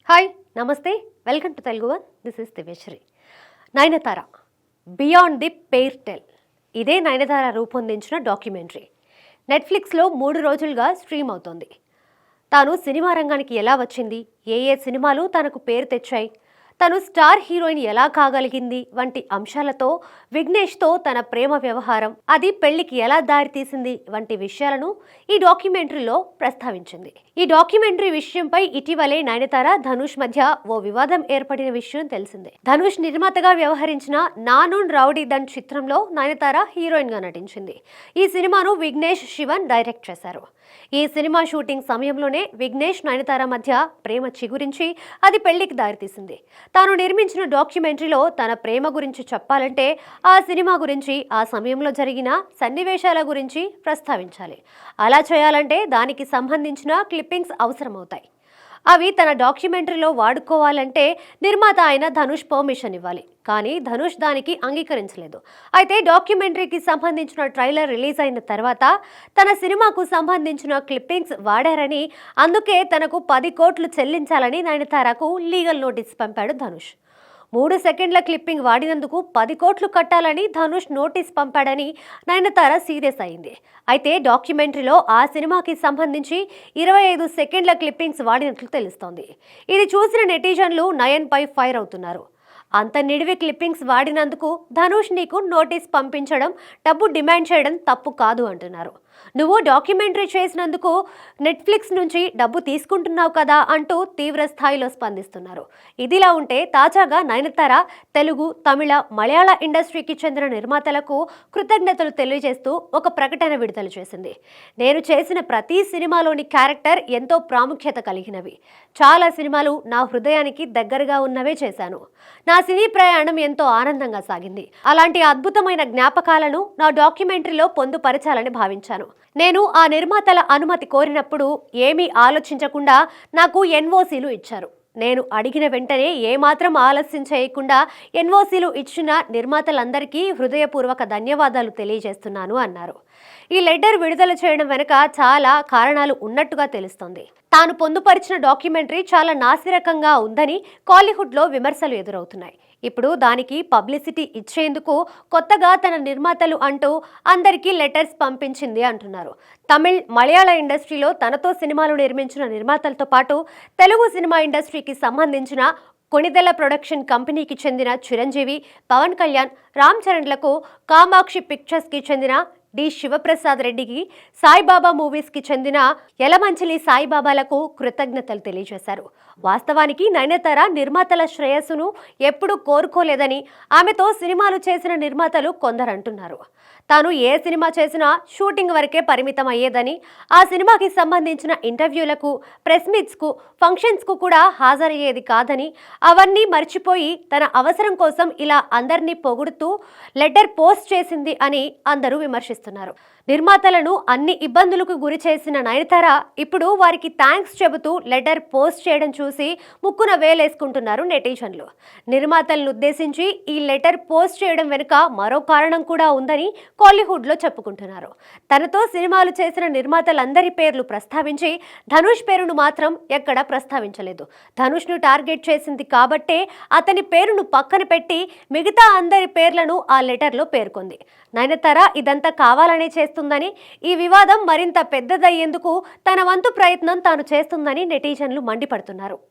Hi నమస్తే welcome to Telugu one. This is దివేశ్వరి. Nayanthara beyond the pair tell, ఇదే నయనతార రూపొందించిన documentary నెట్ఫ్లిక్స్లో 3 రోజులుగా స్ట్రీమ్ అవుతోంది. తాను సినిమా రంగానికి ఎలా వచ్చింది, ఏ సినిమాలు తనకు పేరు తెచ్చాయి, తను స్టార్ హీరోయిన్ ఎలా కాగలిగింది వంటి అంశాలతో విఘ్నేష్తో తన ప్రేమ వ్యవహారం, అది పెళ్లికి ఎలా దారితీసింది వంటి విషయాలను ఈ డాక్యుమెంటరీలో ప్రస్తావించింది. ఈ డాక్యుమెంటరీ విషయంపై ఇటీవలే నయనతార ధనుష్ మధ్య ఓ వివాదం ఏర్పడిన విషయం తెలిసిందే. ధనుష్ నిర్మాతగా వ్యవహరించిన నానున్ రౌడీ దండ్ చిత్రంలో నయనతార హీరోయిన్ గా నటించింది. ఈ సినిమాను విఘ్నేష్ శివన్ డైరెక్ట్ చేశారు. ఈ సినిమా షూటింగ్ సమయంలోనే విఘ్నేష్ నయనతార మధ్య ప్రేమ చిగురించి అది పెళ్లికి దారితీసింది. తాను నిర్మించిన డాక్యుమెంటరీలో తన ప్రేమ గురించి చెప్పాలంటే ఆ సినిమా గురించి, ఆ సమయంలో జరిగిన సన్నివేశాల గురించి ప్రస్తావించాలి. అలా చేయాలంటే దానికి సంబంధించిన క్లిప్పింగ్స్ అవసరమవుతాయి. అవి తన డాక్యుమెంటరీలో వాడుకోవాలంటే నిర్మాత అయిన ధనుష్ పర్మిషన్ ఇవ్వాలి. కానీ ధనుష్ దానికి అంగీకరించలేదు. అయితే డాక్యుమెంటరీకి సంబంధించిన ట్రైలర్ రిలీజ్ అయిన తర్వాత తన సినిమాకు సంబంధించిన క్లిప్పింగ్స్ వాడారని, అందుకే తనకు 10 కోట్లు చెల్లించాలని నయనతారకు లీగల్ నోటీస్ పంపాడు ధనుష్. 3 సెకండ్ల క్లిప్పింగ్ వాడినందుకు 10 కోట్లు కట్టాలని ధనుష్ నోటీస్ పంపాడని నయనతార సీరియస్ అయింది. అయితే డాక్యుమెంటరీలో ఆ సినిమాకి సంబంధించి 25 సెకండ్ల క్లిప్పింగ్స్ వాడినట్లు తెలుస్తోంది. ఇది చూసిన నెటిజన్లు నయన్పై ఫైర్ అవుతున్నారు. అంత నిడివి క్లిప్పింగ్స్ వాడినందుకు ధనుష్ నీకు నోటీస్ పంపించడం, డబ్బు డిమాండ్ చేయడం తప్పు కాదు అంటున్నారు. నువ్వు డాక్యుమెంటరీ చేసినందుకు నెట్ఫ్లిక్స్ నుంచి డబ్బు తీసుకుంటున్నావు కదా అంటూ తీవ్ర స్థాయిలో స్పందిస్తున్నారు. ఇదిలా ఉంటే తాజాగా నయనతార తెలుగు, తమిళ, మలయాళ ఇండస్ట్రీకి చెందిన నిర్మాతలకు కృతజ్ఞతలు తెలియజేస్తూ ఒక ప్రకటన విడుదల చేసింది. నేను చేసిన ప్రతి సినిమాలోని క్యారెక్టర్ ఎంతో ప్రాముఖ్యత కలిగినవి. చాలా సినిమాలు నా హృదయానికి దగ్గరగా ఉన్నవే చేశాను. నా సినీ ప్రయాణం ఎంతో ఆనందంగా సాగింది. అలాంటి అద్భుతమైన జ్ఞాపకాలను నా డాక్యుమెంటరీలో పొందుపరచాలని భావించాను. నేను ఆ నిర్మాతల అనుమతి కోరినప్పుడు ఏమీ ఆలోచించకుండా నాకు ఎన్ఓసీలు ఇచ్చారు. నేను అడిగిన వెంటనే ఏమాత్రం ఆలస్యం చేయకుండా ఎన్ఓసీలు ఇచ్చిన నిర్మాతలందరికీ హృదయపూర్వక ధన్యవాదాలు తెలియజేస్తున్నాను అన్నారు. ఈ లెటర్ విడుదల చేయడం వెనుక చాలా కారణాలు ఉన్నట్టుగా తెలుస్తోంది. తాను పొందుపరిచిన డాక్యుమెంటరీ చాలా నాసిరకంగా ఉందని కాలీవుడ్లో విమర్శలు ఎదురవుతున్నాయి. ఇప్పుడు దానికి పబ్లిసిటీ ఇచ్చేందుకు కొత్తగా తన నిర్మాతలు అంటూ అందరికీ లెటర్స్ పంపించింది అంటున్నారు. తమిళ్, మలయాళ ఇండస్ట్రీలో తనతో సినిమాలు నిర్మించిన నిర్మాతలతో పాటు తెలుగు సినిమా ఇండస్ట్రీకి సంబంధించిన కొణిదెల ప్రొడక్షన్ కంపెనీకి చెందిన చిరంజీవి, పవన్ కళ్యాణ్, రామ్ చరణ్లకు, కామాక్షి పిక్చర్స్కి చెందిన డి శివప్రసాద్ రెడ్డికి, సాయిబాబా మూవీస్కి చెందిన యలమంచిలి సాయిబాబాలకు కృతజ్ఞతలు తెలియజేశారు. వాస్తవానికి నయనతార నిర్మాతల శ్రేయస్సును ఎప్పుడూ కోరుకోలేదని, ఆమెతో సినిమాలు చేసిన నిర్మాతలు కొందరు అంటున్నారు. తాను ఏ సినిమా చేసినా షూటింగ్ వరకే పరిమితం అయ్యేదని, ఆ సినిమాకి సంబంధించిన ఇంటర్వ్యూలకు, ప్రెస్ మీట్స్కు, ఫంక్షన్స్కు కూడా హాజరయ్యేది కాదని, అవన్నీ మర్చిపోయి తన అవసరం కోసం ఇలా అందరినీ పొగుడుతూ లెటర్ పోస్ట్ చేసింది అని అందరూ విమర్శిస్తున్నారు. నిర్మాతలను అన్ని ఇబ్బందులకు గురి చేసిన నయనతార ఇప్పుడు వారికి థ్యాంక్స్ చెబుతూ లెటర్ పోస్ట్ చేయడం చూసి ముక్కున వేలేసుకుంటున్నారు నెటిజన్లు. నిర్మాతలను ఉద్దేశించి ఈ లెటర్ పోస్ట్ చేయడం వెనుక మరో కారణం కూడా ఉందని కాలీవుడ్లో చెప్పుకుంటున్నారు. తనతో సినిమాలు చేసిన నిర్మాతలందరి పేర్లు ప్రస్తావించి ధనుష్ పేరును మాత్రం ఎక్కడా ప్రస్తావించలేదు. ధనుష్ను టార్గెట్ చేసింది కాబట్టే అతని పేరును పక్కన పెట్టి మిగతా అందరి పేర్లను ఆ లెటర్లో పేర్కొంది. నయనతార ఇదంతా కావాలనే చేస్తుందని, ఈ వివాదం మరింత పెద్దదయ్యేందుకు తన వంతు ప్రయత్నం తాను చేస్తుందని నెటిజన్లు మండిపడుతున్నారు.